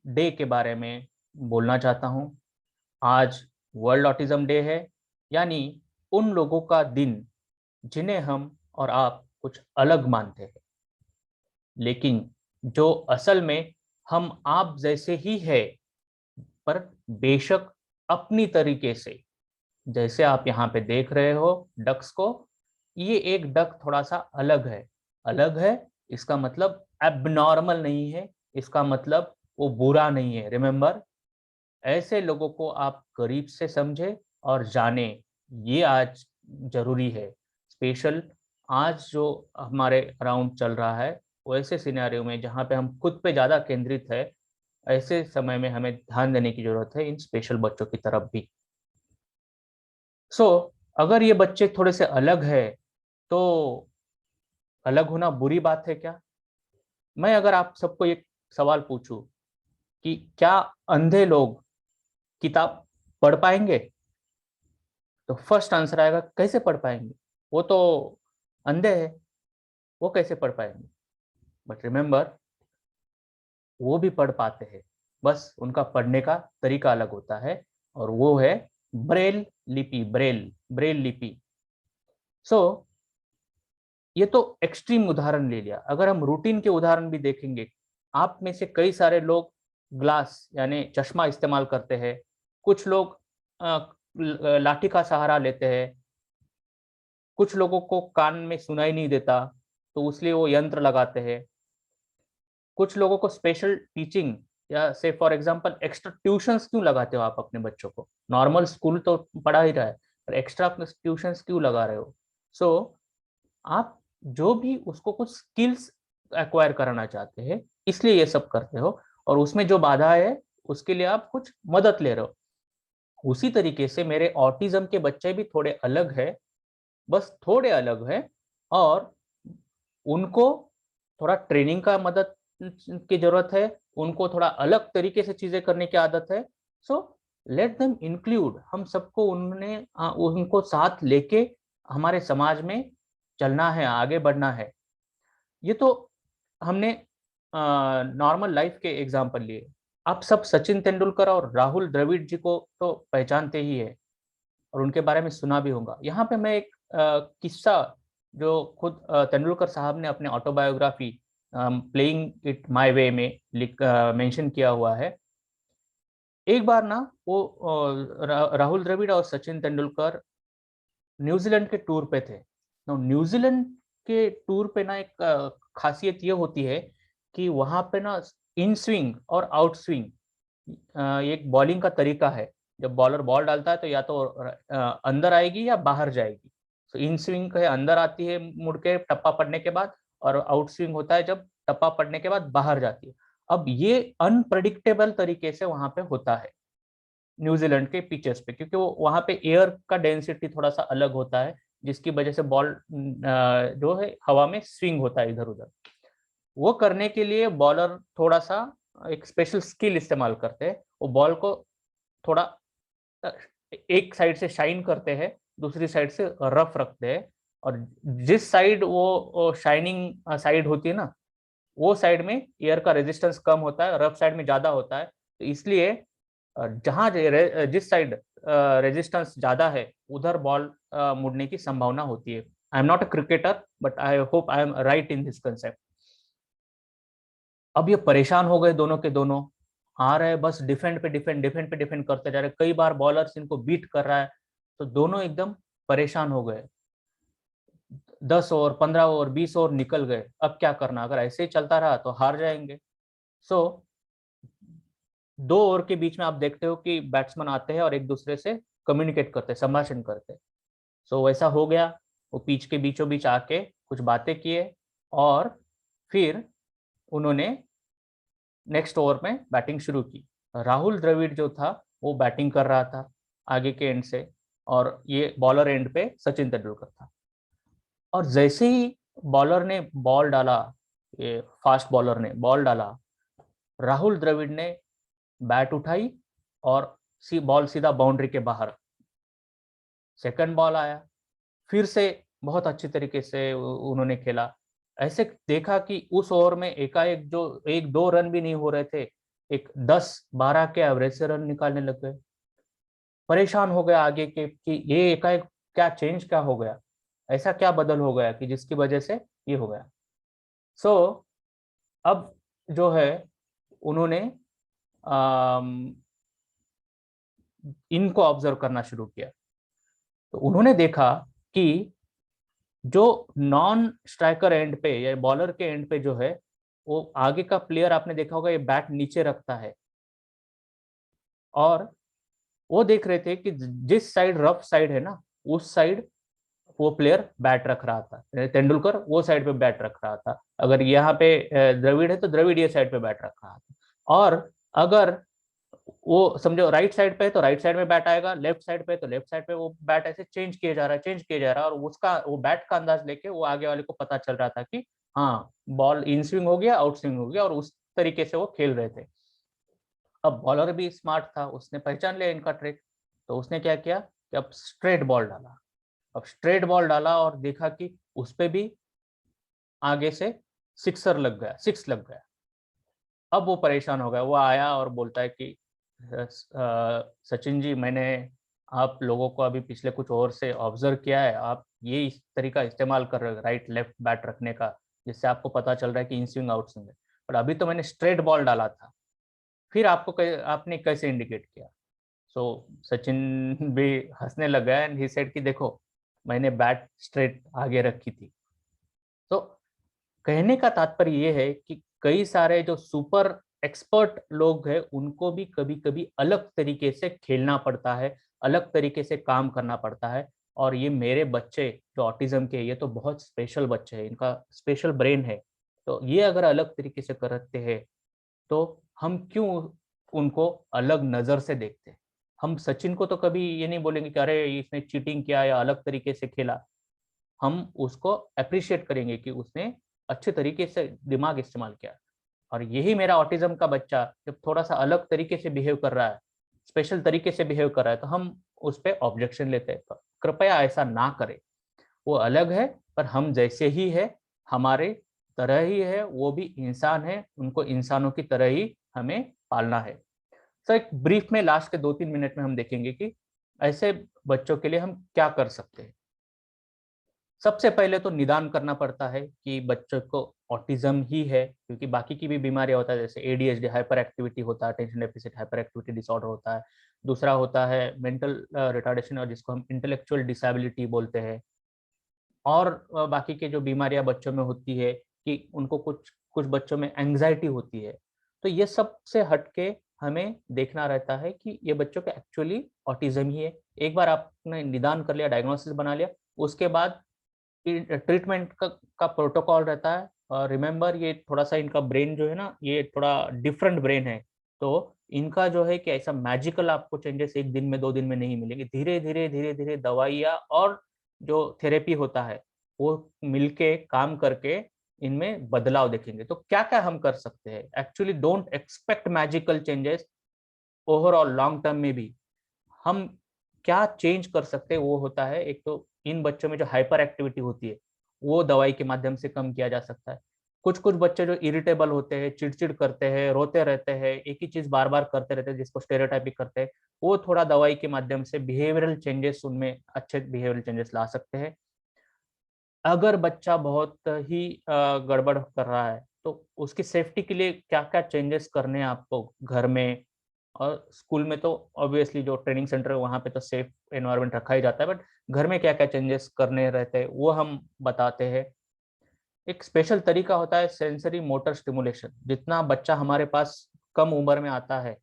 डे के बारे में बोलना चाहता हूँ। आज वर्ल्ड ऑटिज्म डे है, यानी उन लोगों का दिन जिन्हें हम और आप कुछ अलग मानते हैं, लेकिन जो असल में हम आप जैसे ही है, पर बेशक अपनी तरीके से। जैसे आप यहाँ पे देख रहे हो डक्स को, ये एक डक थोड़ा सा अलग है। अलग है इसका मतलब एबनॉर्मल नहीं है, इसका मतलब वो बुरा नहीं है। रिमेंबर, ऐसे लोगों को आप करीब से समझे और जाने, ये आज जरूरी है। स्पेशल आज जो हमारे अराउंड चल रहा है, वैसे सिनेरियो में जहाँ पे हम खुद पे ज़्यादा केंद्रित है, ऐसे समय में हमें ध्यान देने की जरूरत है इन स्पेशल बच्चों की तरफ भी। सो अगर ये बच्चे थोड़े से अलग है, तो अलग होना बुरी बात है क्या? मैं अगर आप सबको एक सवाल पूछूं कि क्या अंधे लोग किताब पढ़ पाएंगे, तो फर्स्ट आंसर आएगा कैसे पढ़ पाएंगे, वो तो अंधे है, वो कैसे पढ़ पाएंगे? बट रिमेंबर, वो भी पढ़ पाते हैं, बस उनका पढ़ने का तरीका अलग होता है, और वो है ब्रेल लिपि। ब्रेल ब्रेल लिपि। सो ये तो एक्सट्रीम उदाहरण ले लिया। अगर हम रूटीन के उदाहरण भी देखेंगे, आप में से कई सारे लोग ग्लास यानी चश्मा इस्तेमाल करते हैं, कुछ लोग लाठी का सहारा लेते हैं, कुछ लोगों को कान में सुनाई नहीं देता तो उसलिए वो यंत्र लगाते हैं, कुछ लोगों को स्पेशल टीचिंग या से फॉर एग्जांपल एक्स्ट्रा ट्यूशंस क्यों लगाते हो आप अपने बच्चों को? नॉर्मल स्कूल तो पढ़ा ही रहा है, पर एक्स्ट्रा ट्यूशंस क्यों लगा रहे हो? सो आप जो भी उसको कुछ स्किल्स एक्वायर कराना चाहते हैं, इसलिए ये सब करते हो, और उसमें जो बाधा है उसके लिए आप कुछ मदद ले रहे हो। उसी तरीके से मेरे ऑटिज्म के बच्चे भी थोड़े अलग है, बस थोड़े अलग है, और उनको थोड़ा ट्रेनिंग का मदद की जरूरत है, उनको थोड़ा अलग तरीके से चीजें करने की आदत है। सो लेट देम इंक्लूड, हम सबको उनको साथ लेके हमारे समाज में चलना है, आगे बढ़ना है। ये तो हमने नॉर्मल लाइफ के एग्जाम्पल लिए। आप सब सचिन तेंदुलकर और राहुल द्रविड़ जी को तो पहचानते ही है, और उनके बारे में सुना भी होगा। यहाँ पे मैं एक किस्सा जो खुद तेंदुलकर साहब ने अपने autobiography playing it my way में लिख मेंशन किया हुआ है। एक बार ना वो राहुल द्रविड़ और सचिन तेंदुलकर न्यूजीलैंड के टूर पे थे। तो न्यूजीलैंड के टूर पे ना एक खासियत ये होती है कि वहां पे ना इन स्विंग और आउट स्विंग एक बॉलिंग का तरीका है। जब बॉलर बॉल डालता है तो या तो अंदर आएगी या बाहर जाएगी। तो इन स्विंग है, अंदर आती है मुड़ के टप्पा पड़ने के बाद, और आउट स्विंग होता है जब टप्पा पड़ने के बाद बाहर जाती है। अब ये अनप्रडिक्टेबल तरीके से वहां पे होता है न्यूजीलैंड के पिचेस पे, क्योंकि वो वहां पे एयर का डेंसिटी थोड़ा सा अलग होता है, जिसकी वजह से बॉल जो है हवा में स्विंग होता है इधर उधर। वो करने के लिए बॉलर थोड़ा सा एक स्पेशल स्किल इस्तेमाल करते हैं। वो बॉल को थोड़ा एक साइड से शाइन करते हैं, दूसरी साइड से रफ रखते हैं, और जिस साइड वो शाइनिंग साइड होती है ना, वो साइड में एयर का रेजिस्टेंस कम होता है, रफ साइड में ज्यादा होता है। तो इसलिए जहां जिस साइड रेजिस्टेंस ज्यादा है, उधर बॉल मुड़ने की संभावना होती है। I am not a cricketer, but I hope I am right in this concept. अब ये परेशान हो गए दोनों के दोनों, आ रहे बस डिफेंड करते जा रहे। कई बार बॉलर्स इनको बीट कर रहा है, तो दोनों एकदम परेशान हो गए। 10 ओवर, 15 ओवर, 20 ओवर निकल गए। अब क्या करना? अगर ऐसे ही चलता रहा तो हार जाएंगे। सो 2 ओवर के बीच में आप देखते हो कि बैट्समैन आते हैं और एक दूसरे से कम्युनिकेट करते हैं, संभाषण करते हैं। सो वैसा हो गया। वो पिच के बीचों बीच आके कुछ बातें किए, और फिर उन्होंने नेक्स्ट ओवर में बैटिंग शुरू की। राहुल द्रविड़ जो था वो बैटिंग कर रहा था आगे के एंड से, और ये बॉलर एंड पे सचिन तेंदुलकर था। और जैसे ही बॉलर ने बॉल डाला, ये फास्ट बॉलर ने बॉल डाला, राहुल द्रविड़ ने बैट उठाई और बॉल सीधा बाउंड्री के बाहर। सेकंड बॉल आया, फिर से बहुत अच्छी तरीके से उन्होंने खेला। ऐसे देखा कि उस ओवर में एकाएक जो 1-2 रन भी नहीं हो रहे थे, एक 10-12 के एवरेज से रन निकालने लग गए। परेशान हो गया आगे के कि ये एकाएक क्या चेंज क्या हो गया, ऐसा क्या बदल हो गया कि जिसकी वजह से ये हो गया। सो अब जो है उन्होंने इनको ऑब्जर्व करना शुरू किया। तो उन्होंने देखा कि जो नॉन स्ट्राइकर एंड पे या बॉलर के एंड पे जो है, वो आगे का प्लेयर आपने देखा होगा ये बैट नीचे रखता है, और वो देख रहे थे कि जिस साइड रफ साइड है ना, उस साइड वो प्लेयर बैट रख रहा था। तेंदुलकर वो साइड पे बैट रख रहा था। अगर यहाँ पे द्रविड़ है तो द्रविड़ ये साइड पे बैट रख रहा था। और अगर वो समझो राइट साइड पे है तो राइट साइड में बैट आएगा, लेफ्ट साइड पे तो लेफ्ट साइड पे वो बैट ऐसे चेंज किए जा रहा है, और उसका वो बैट का अंदाज लेके वो आगे वाले को पता चल रहा था कि हाँ बॉल इन स्विंग हो गया, आउट स्विंग हो गया, और उस तरीके से वो खेल रहे थे। अब बॉलर भी स्मार्ट था, उसने पहचान लिया इनका ट्रिक। तो उसने क्या किया कि अब स्ट्रेट बॉल डाला। अब स्ट्रेट बॉल डाला और देखा कि उस पे भी आगे से सिक्सर लग गया, सिक्स लग गया। अब वो परेशान हो गया, वो आया और बोलता है कि सचिन जी, मैंने आप लोगों को अभी पिछले कुछ ओवर से ऑब्जर्व किया है, आप ये इस तरीका इस्तेमाल कर रहे हो राइट लेफ्ट बैट रखने का, जिससे आपको पता चल रहा है कि इन स्विंग आउट स्विंग है। पर अभी तो मैंने स्ट्रेट बॉल डाला था, फिर आपने कैसे इंडिकेट किया? सो सचिन भी हंसने लग गया, एंड ही सेड कि देखो, मैंने बैट स्ट्रेट आगे रखी थी। तो कहने का तात्पर्य ये है कि कई सारे जो सुपर एक्सपर्ट लोग हैं उनको भी कभी कभी अलग तरीके से खेलना पड़ता है, अलग तरीके से काम करना पड़ता है। और ये मेरे बच्चे जो ऑटिज्म के, ये तो बहुत स्पेशल बच्चे हैं, इनका स्पेशल ब्रेन है। तो ये अगर अलग तरीके से करते हैं तो हम क्यों उनको अलग नजर से देखते हैं? हम सचिन को तो कभी ये नहीं बोलेंगे कि अरे इसने चीटिंग किया या अलग तरीके से खेला। हम उसको अप्रिशिएट करेंगे कि उसने अच्छे तरीके से दिमाग इस्तेमाल किया। और यही मेरा ऑटिज्म का बच्चा जब थोड़ा सा अलग तरीके से बिहेव कर रहा है, स्पेशल तरीके से बिहेव कर रहा है, तो हम उस पर ऑब्जेक्शन लेते हैं। तो कृपया ऐसा ना करें। वो अलग है पर हम जैसे ही है, हमारे तरह ही है, वो भी इंसान है, उनको इंसानों की तरह ही हमें पालना है। सर एक ब्रीफ में लास्ट के 2-3 मिनट में हम देखेंगे कि ऐसे बच्चों के लिए हम क्या कर सकते हैं। सबसे पहले तो निदान करना पड़ता है कि बच्चों को ऑटिज्म ही है, क्योंकि बाकी की भी बीमारियां होता है, जैसे एडीएचडी हाइपर एक्टिविटी होता है, tension deficit hyper activity disorder होता है। दूसरा होता है मेंटल रिटार्डेशन, और जिसको हम इंटेलेक्चुअल डिसेबिलिटी बोलते हैं। और बाकी के जो बीमारियां बच्चों में होती है कि उनको कुछ कुछ बच्चों में एंग्जाइटी होती है। तो ये सब से हटके हमें देखना रहता है कि ये बच्चों का एक्चुअली ऑटिज्म ही है। एक बार आपने निदान कर लिया, डायग्नोसिस बना लिया, उसके बाद ट्रीटमेंट का प्रोटोकॉल रहता है। और रिमेंबर ये थोड़ा सा इनका ब्रेन जो है ना, ये थोड़ा डिफरेंट ब्रेन है। तो इनका जो है कि ऐसा मैजिकल आपको चेंजेस एक दिन में 2 दिन में नहीं मिलेंगे। धीरे धीरे धीरे धीरे दवाइयाँ और जो थेरेपी होता है वो मिलके काम करके इनमें बदलाव देखेंगे। तो क्या क्या हम कर सकते हैं? Actually don't expect magical changes. Overall long term में भी हम क्या चेंज कर सकते हैं वो होता है, एक तो इन बच्चों में जो हाइपर एक्टिविटी होती है वो दवाई के माध्यम से कम किया जा सकता है। कुछ कुछ बच्चे जो इरिटेबल होते हैं, चिड़चिड़ करते हैं, रोते रहते हैं, एक ही चीज बार बार करते रहते हैं, जिसको स्टेरियोटाइपिक करते हैं, वो थोड़ा दवाई के माध्यम से बिहेवियरल चेंजेस, उनमें अच्छे बिहेवियरल चेंजेस ला सकते हैं। अगर बच्चा बहुत ही गड़बड़ कर रहा है तो उसकी सेफ्टी के लिए क्या क्या चेंजेस करने हैं आपको घर में और स्कूल में। तो ऑब्वियसली जो ट्रेनिंग सेंटर है वहाँ पे तो सेफ एनवायरनमेंट रखा ही जाता है, बट घर में क्या क्या चेंजेस करने रहते हैं वो हम बताते हैं। एक स्पेशल तरीका होता है सेंसरी मोटर स्टिमुलेशन। जितना बच्चा हमारे पास कम उम्र में आता है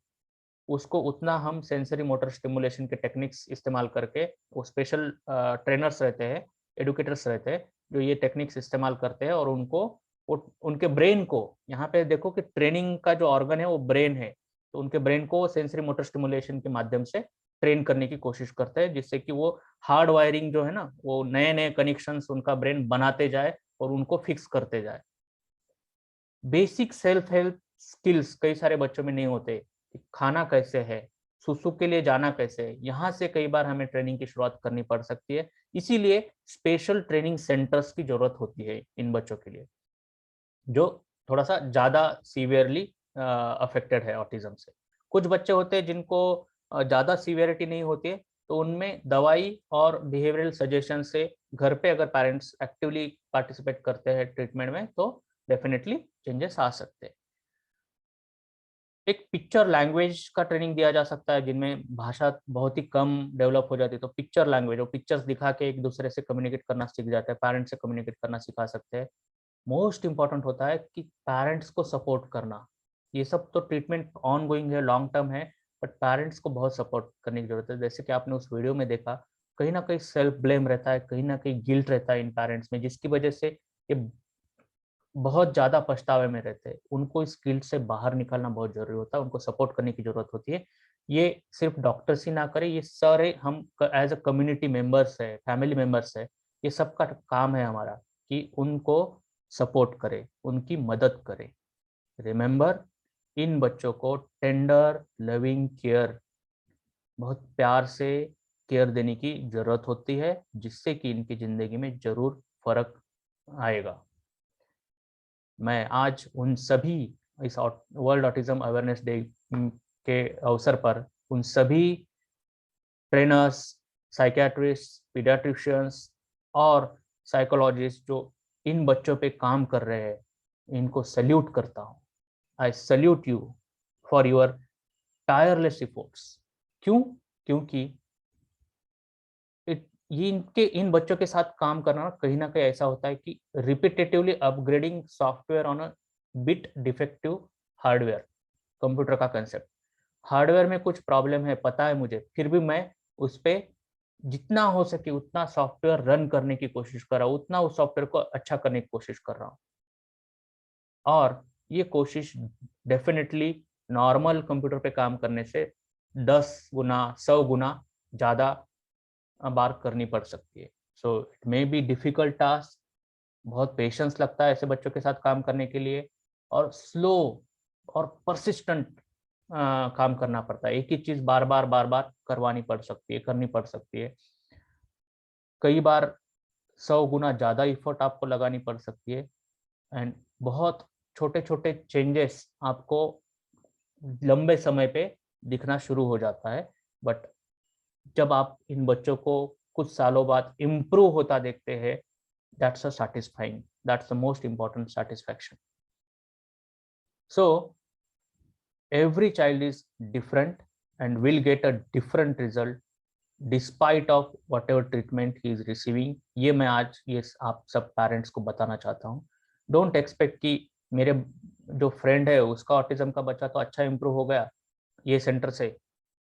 उसको उतना हम सेंसरी मोटर स्टिमुलेशन के टेक्निक्स इस्तेमाल करके, वो स्पेशल ट्रेनर्स रहते हैं, एडुकेटर्स रहते हैं जो ये टेक्निक्स इस्तेमाल करते हैं, और उनको उनके ब्रेन को, यहाँ पे देखो कि ट्रेनिंग का जो ऑर्गन है वो ब्रेन है, तो उनके ब्रेन को सेंसरी मोटर स्टिमुलेशन के माध्यम से ट्रेन करने की कोशिश करते हैं, जिससे कि वो हार्ड वायरिंग जो है ना, वो नए नए कनेक्शंस उनका ब्रेन बनाते जाए और उनको फिक्स करते जाए। बेसिक सेल्फ हेल्प स्किल्स कई सारे बच्चों में नहीं होते कि खाना कैसे है, सुसु के लिए जाना कैसे है, यहाँ से कई बार हमें ट्रेनिंग की शुरुआत करनी पड़ सकती है। इसीलिए स्पेशल ट्रेनिंग सेंटर्स की जरूरत होती है इन बच्चों के लिए जो थोड़ा सा ज़्यादा सीवियरली अफेक्टेड है ऑटिज्म से। कुछ बच्चे होते हैं जिनको ज़्यादा सीवियरिटी नहीं होती है, तो उनमें दवाई और बिहेवियरल सजेशन से घर पे अगर पेरेंट्स एक्टिवली पार्टिसिपेट करते हैं ट्रीटमेंट में तो डेफिनेटली चेंजेस आ सकते हैं। एक पिक्चर लैंग्वेज का ट्रेनिंग दिया जा सकता है, जिनमें भाषा बहुत ही कम डेवलप हो जाती है, तो पिक्चर लैंग्वेज और पिक्चर्स दिखा के एक दूसरे से कम्युनिकेट करना सीख जाते हैं, पेरेंट्स से कम्युनिकेट करना सिखा सकते हैं। मोस्ट इंपॉर्टेंट होता है कि पेरेंट्स को सपोर्ट करना। ये सब तो ट्रीटमेंट ऑन गोइंग है, लॉन्ग टर्म है, बट पेरेंट्स को बहुत सपोर्ट करने की जरूरत है। जैसे कि आपने उस वीडियो में देखा, कहीं ना कहीं सेल्फ ब्लेम रहता है, कहीं ना कहीं गिल्ट रहता है इन पेरेंट्स में, जिसकी वजह से ये बहुत ज़्यादा पछतावे में रहते हैं। उनको इस गिल्ट से बाहर निकालना बहुत ज़रूरी होता है, उनको सपोर्ट करने की ज़रूरत होती है। ये सिर्फ डॉक्टर्स ही ना करें, ये सारे हम एज अ कम्युनिटी मेंबर्स है, फैमिली मेंबर्स है, ये सबका काम है हमारा कि उनको सपोर्ट करें, उनकी मदद करें। रिमेंबर, इन बच्चों को टेंडर लविंग केयर, बहुत प्यार से केयर देने की ज़रूरत होती है, जिससे कि इनकी ज़िंदगी में ज़रूर फ़र्क आएगा। मैं आज उन सभी, इस वर्ल्ड ऑटिज्म अवेयरनेस डे के अवसर पर उन सभी ट्रेनर्स, साइकियाट्रिस्ट, पीडियाट्रिशियंस और साइकोलॉजिस्ट जो इन बच्चों पे काम कर रहे हैं, इनको सल्यूट करता हूँ। I salute you for your tireless efforts. क्यों? क्योंकि ये इनके इन बच्चों के साथ काम करना कहीं ना कहीं ऐसा होता है कि repetitively upgrading software on a bit defective hardware. Computer का कंसेप्ट। हार्डवेयर में कुछ प्रॉब्लम है, पता है मुझे, फिर भी मैं उस पे जितना हो सके उतना सॉफ्टवेयर रन करने की कोशिश कर रहा हूँ, उतना उस सॉफ्टवेयर को अच्छा करने की कोशिश कर रहा हूँ। और ये कोशिश डेफिनेटली नॉर्मल कंप्यूटर पे काम करने से 10 गुना 100 गुना ज़्यादा बार करनी पड़ सकती है। So it may be difficult task, बहुत पेशेंस लगता है ऐसे बच्चों के साथ काम करने के लिए, और स्लो और परसिस्टेंट काम करना पड़ता है। एक ही चीज़ बार बार करवानी पड़ सकती है, करनी पड़ सकती है। कई बार 100 गुना ज़्यादा इफर्ट आपको लगानी पड़ सकती है, एंड बहुत छोटे-छोटे चेंजेस आपको लंबे समय पे दिखना शुरू हो जाता है। बट जब आप इन बच्चों को कुछ सालों बाद इम्प्रूव होता देखते हैं, that's a satisfying, that's the most important satisfaction. So every child is different and will get a different result despite of what ever treatment he is receiving. ये मैं आज ये आप सब पेरेंट्स को बताना चाहता हूँ। डोंट एक्सपेक्ट कि मेरे जो फ्रेंड है उसका ऑटिज्म का बच्चा तो अच्छा इम्प्रूव हो गया ये सेंटर से,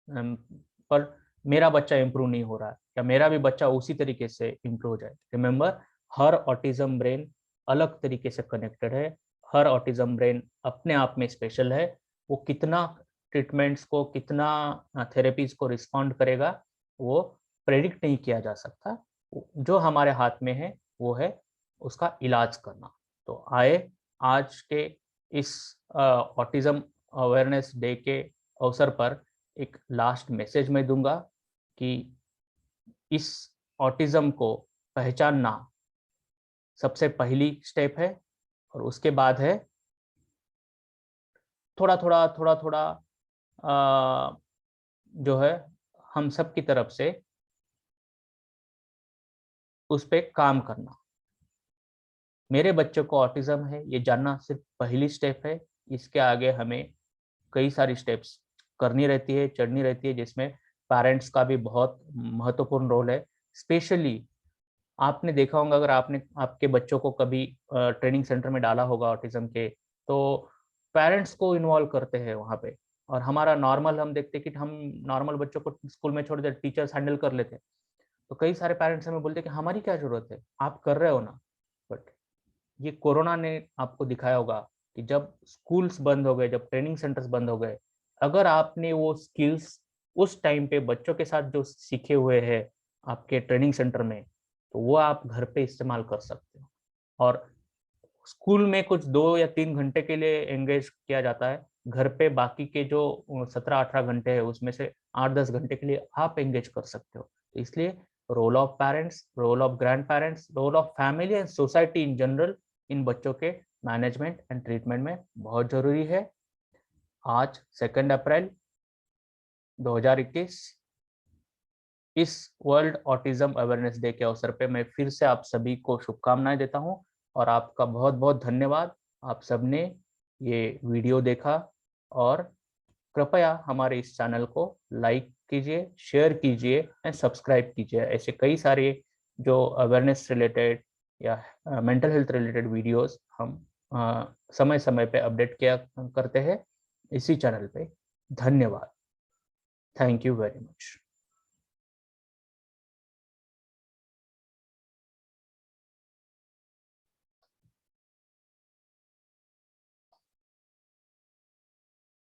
पर मेरा बच्चा इम्प्रूव नहीं हो रहा है, या मेरा भी बच्चा उसी तरीके से इम्प्रूव हो जाए। रिमेंबर, हर ऑटिज्म ब्रेन अलग तरीके से कनेक्टेड है, हर ऑटिज्म ब्रेन अपने आप में स्पेशल है। वो कितना ट्रीटमेंट्स को, कितना थेरेपीज को रिस्पॉन्ड करेगा, वो प्रेडिक्ट नहीं किया जा सकता। जो हमारे हाथ में है वो है उसका इलाज करना। तो आए आज के इस ऑटिज्म अवेयरनेस डे के अवसर पर एक लास्ट मैसेज मैं दूंगा कि इस ऑटिज्म को पहचानना सबसे पहली स्टेप है, और उसके बाद है थोड़ा थोड़ा थोड़ा थोड़ा जो है हम सब की तरफ से उस पर काम करना। मेरे बच्चों को ऑटिज्म है ये जानना सिर्फ पहली स्टेप है, इसके आगे हमें कई सारी स्टेप्स करनी रहती है, चढ़नी रहती है, जिसमें पेरेंट्स का भी बहुत महत्वपूर्ण रोल है। स्पेशली आपने देखा होगा, अगर आपने आपके बच्चों को कभी ट्रेनिंग सेंटर में डाला होगा ऑटिज्म के, तो पेरेंट्स को इन्वॉल्व करते हैं वहाँ पे। और हमारा नॉर्मल हम देखते हैं कि हम नॉर्मल बच्चों को स्कूल में छोड़ देते, टीचर्स हैंडल कर लेते हैं। तो कई सारे पेरेंट्स हमें बोलते हैं कि हमारी क्या जरूरत है, आप कर रहे हो ना। बट ये कोरोना ने आपको दिखाया होगा कि जब स्कूल्स बंद हो गए, जब ट्रेनिंग सेंटर्स बंद हो गए, अगर आपने वो स्किल्स उस टाइम पे बच्चों के साथ जो सीखे हुए हैं आपके ट्रेनिंग सेंटर में, तो वो आप घर पे इस्तेमाल कर सकते हो। और स्कूल में कुछ 2 या 3 घंटे के लिए एंगेज किया जाता है, घर पे बाकी के जो 17-18 घंटे है उसमें से 8-10 घंटे के लिए आप एंगेज कर सकते हो। तो इसलिए role of parents, role of grandparents, role of family and society in general इन बच्चों के मैनेजमेंट एंड ट्रीटमेंट में बहुत जरूरी है। आज 2 अप्रैल 2021 इस वर्ल्ड ऑटिज्म अवेयरनेस डे के अवसर पे मैं फिर से आप सभी को शुभकामनाएं देता हूं, और आपका बहुत बहुत धन्यवाद। आप सबने ये वीडियो देखा, और कृपया हमारे इस चैनल को लाइक कीजिए, शेयर कीजिए एंड सब्सक्राइब कीजिए। ऐसे कई सारे जो अवेयरनेस रिलेटेड या मेंटल हेल्थ रिलेटेड वीडियोस हम समय समय पे अपडेट किया करते हैं इसी चैनल पे। धन्यवाद। Thank you very much.